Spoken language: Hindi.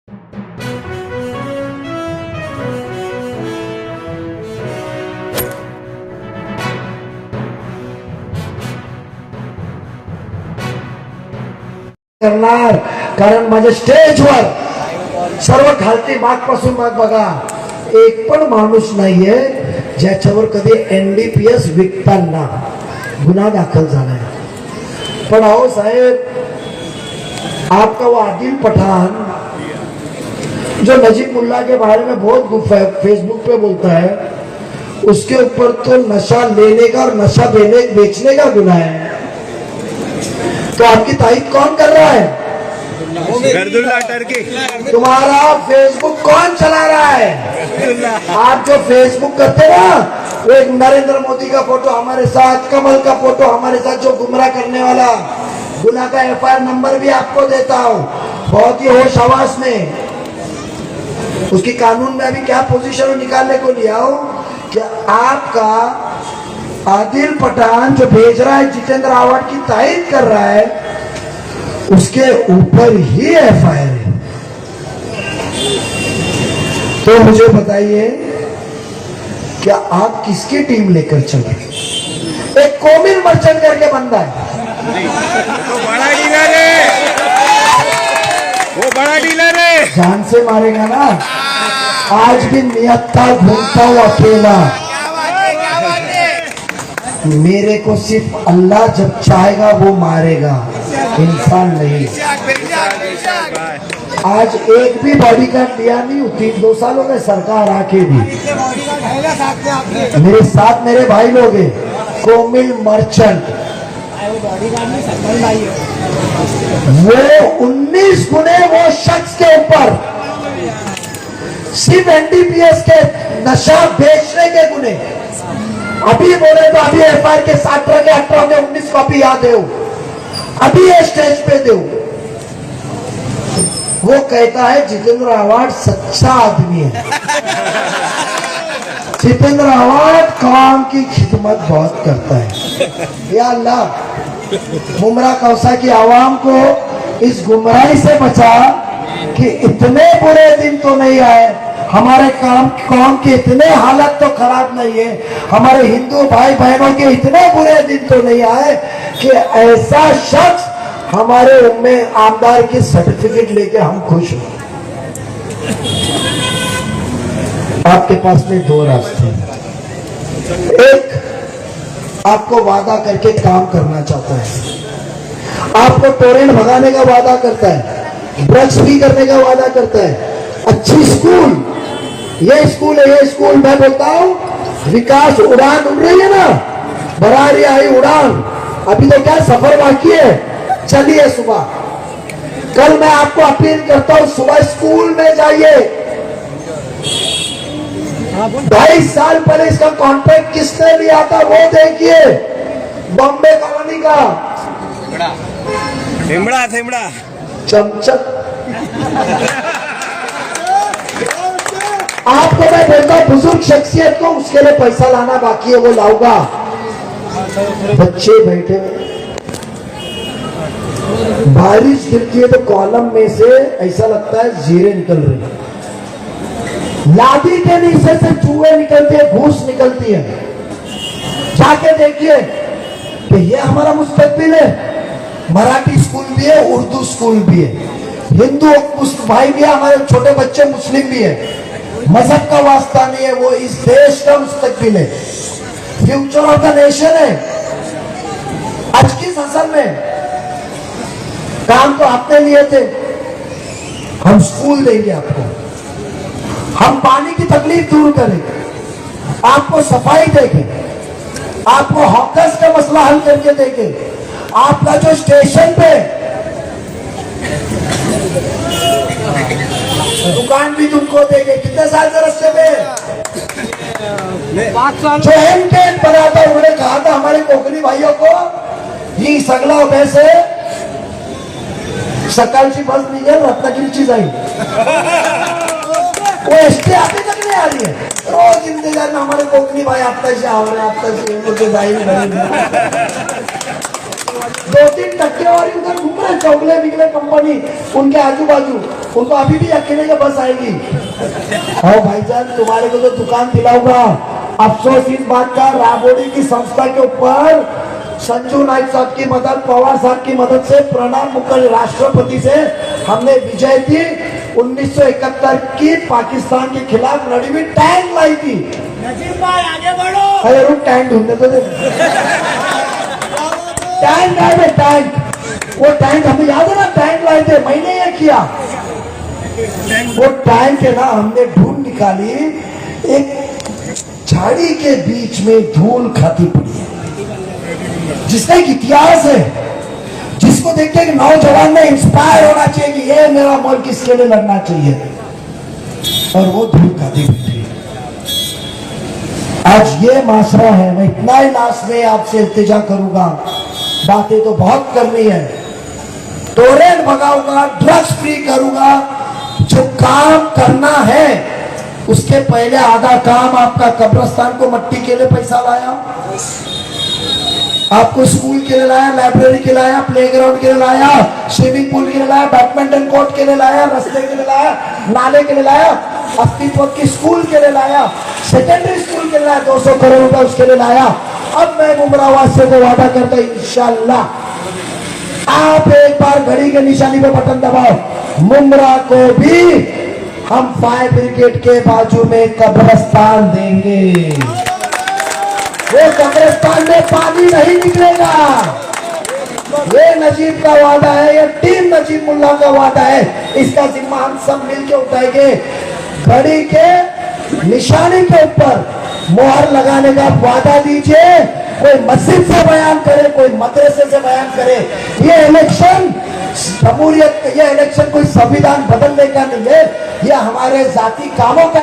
करणार, कारण माझ्या स्टेजवर सर्व खालती मागपासून माग बघा, एक पण माणूस नाहीये ज्याच्यावर कधी NDPS विकताना गुन्हा दाखल झालाय। पण आओ साहेब, आपका वो आदिल पठान जो नजीब मुल्ला के बारे में बहुत फेसबुक पे बोलता है, उसके ऊपर तो नशा लेने का और नशा बेचने का गुनाह है। तो आपकी तारीफ कौन कर रहा है? तुम्हारा फेसबुक कौन चला रहा है? आप जो फेसबुक करते ना, वो एक नरेंद्र मोदी का फोटो हमारे साथ, कमल का फोटो हमारे साथ, जो गुमराह करने वाला, गुनाह का FIR नंबर भी आपको देता हूं, बहुत ही होश हवास में। उसकी कानून में अभी क्या पोजीशन निकालने को लिया हो कि आपका आदिल पठान जो भेज रहा है, जितेंद्र आवाड की तारीफ कर रहा है, उसके ऊपर ही FIR है। तो मुझे बताइए, क्या आप किसकी टीम लेकर चले? एक कोमिल मर्चेंट करके बंदा है, वो बड़ा डीलर है, वो बड़ा डीलर है, जान से मारेगा ना। आज भी नियत्ता घूमता हूं अकेला, मेरे को सिर्फ अल्लाह जब चाहेगा वो मारेगा, इंसान नहीं। आज एक भी बॉडीगार्ड लिया नहीं, 3-2 साल हो गए सरकार आके भी। मेरे साथ मेरे भाई लोग हैं, कोमिल मर्चेंट, वो 19 गुने वो शख्स के ऊपर, सिर्फ NDPS के नशा बेचने के गुने। अभी बोले तो अभी FIR के 17 के 18 में 19 कॉपी याद है, अभी ये स्टेज पे दो। वो कहता है जितेंद्र आवाड सच्चा आदमी है। जितेंद्र आवाड काम की खिदमत बहुत करता है। या अल्लाह, गुमराह कौसा की आवाम को इस गुमराही से बचा कि इतने बुरे दिन तो नहीं आए, हमारे कौम की इतने हालत तो खराब नहीं है, हमारे हिंदू भाई बहनों के इतने बुरे दिन तो नहीं आए कि ऐसा शख्स हमारे में आमदार की सर्टिफिकेट लेके हम खुश हो। आपके पास में 2 रास्ते, एक आपको वादा करके काम करना चाहता है, आपको टोरेंट भगाने का वादा करता है, ड्रग्स फ्री करने का वादा करता है, अच्छी स्कूल, ये स्कूल है, ये स्कूल, मैं बोलता हूं विकास उड़ान उड़ रही है ना, बरारी आई उड़ान, अभी तो क्या सफर बाकी है, चलिए सुबह। कल मैं आपको अपील करता हूं, सुबह स्कूल में जाइए। 22 साल पहले इसका कॉन्ट्रैक्ट किसने लिया था वो देखिए, बॉम्बे कॉलोनी का थेमड़ा चमचक। आपको मैं बोलता हूं, बुजुर्ग शख्सियत को उसके लिए पैसा लाना बाकी है, वो लाऊंगा। बच्चे बैठे, बारिश गिरती है तो कॉलम में से ऐसा लगता है जीरे निकल रही, लादी के नीचे से चूहे निकलते हैं, घूस निकलती है। जाके देखिए कि ये हमारा मुस्तकबिल है। मराठी स्कूल भी है, उर्दू स्कूल भी है, हिंदू भाई भी है, हमारे छोटे बच्चे मुस्लिम भी है। मजहब का वास्ता नहीं है, वो इस देश का मुस्तकबिल है, फ्यूचर ऑफ द नेशन है। आज किस असल में काम तो आपने लिए थे, हम स्कूल देंगे आपको, हम पानी की तकलीफ दूर करेंगे, आपको सफाई देंगे, आपको हॉकर्स का मसला हल करके देंगे, आपका जो स्टेशन पे दुकान भी तुमको देंगे। कितने साल के रास्ते में 5 साल जो एमटेन बना था, उन्होंने कहा था हमारे कोकणी भाइयों को, ही सगला वैसे सकाळची बस निघेल रत्नागिरीची जाईल, वो एसटी अभी तक नहीं आ रही है, रोज इंतजार में हमारे कोकणी भाई आत्ताशी आवरे आत्ताशी जाईल। 2-3 टक्केवारी उधर घूम रहे, चौगले बिगले कंपनी उनके आजू बाजू, उनको अभी भी अकेले का बस आएगी। और भाईजान तुम्हारे को तो दुकान दिलाऊंगा। अफसोस इस बात का, राबोड़ी की संस्था के ऊपर संजू नाइक साहब की मदद, पवार साहब की मदद से, प्रणब मुखर्जी राष्ट्रपति से हमने विजय थी 1971 की पाकिस्तान के खिलाफ लड़ी हुई टैंक लाई थी। नजीब भाई आगे बढ़ो। अरे रुक, टैंक ढूंढने तो दे। टैंक आए थे, टैंक, वो टैंक हमें याद है ना, टैंक लाए थे, मैंने ये किया। वो टैंक है ना, हमने ढूंढ निकाली, एक झाड़ी के बीच में धूल खाती पड़ी है, जिसका एक इतिहास है, जिसको देख के नौजवान में इंस्पायर होना चाहिए कि ये मेरा मुल्क इसके लिए लड़ना चाहिए, और वो धूल खाती बैठी। आज ये मासरा है। मैं इतना ही लास्ट में आपसे इल्तिजा करूंगा, बातें तो बहुत करनी है, टोरेंट भगाऊंगा, ड्रग्स फ्री करूंगा, जो काम करना है उसके पहले आधा काम आपका कब्रिस्तान को मट्टी के लिए पैसा लाया, आपको स्कूल के लिए लाया, लाइब्रेरी के लिए लाया, प्लेग्राउंड के लिए लाया, स्विमिंग पूल के लिए लाया, बैडमिंटन कोर्ट के लिए लाया, रास्ते के लिए लाया, नाले के लिए लाया, अस्तित्व की स्कूल के लिए लाया, सेकेंडरी स्कूल के लिए लाया, 200 करोड़ रुपया उसके लिए लाया। अब मैं मुमरा वासियों को वादा करता हूं, इंशाल्लाह आप एक बार घड़ी के निशानी पे बटन दबाओ, मुमरा को भी हम फायर ब्रिगेड के बाजू में कब्रिस्तान देंगे। वो कब्रिस्तान में पानी नहीं निकलेगा। ये नजीब का वादा है, ये टीम नजीब मुल्ला का वादा है, इसका जिम्मा हम सब मिलकर उठाएंगे। घड़ी के निशानी के ऊपर मोहर लगाने का वादा दीजिए। कोई मस्जिद से बयान करे, कोई मदरसे से बयान करे, ये इलेक्शन जमहूरियत, ये इलेक्शन कोई संविधान बदलने का नहीं है, ये हमारे जाती कामों का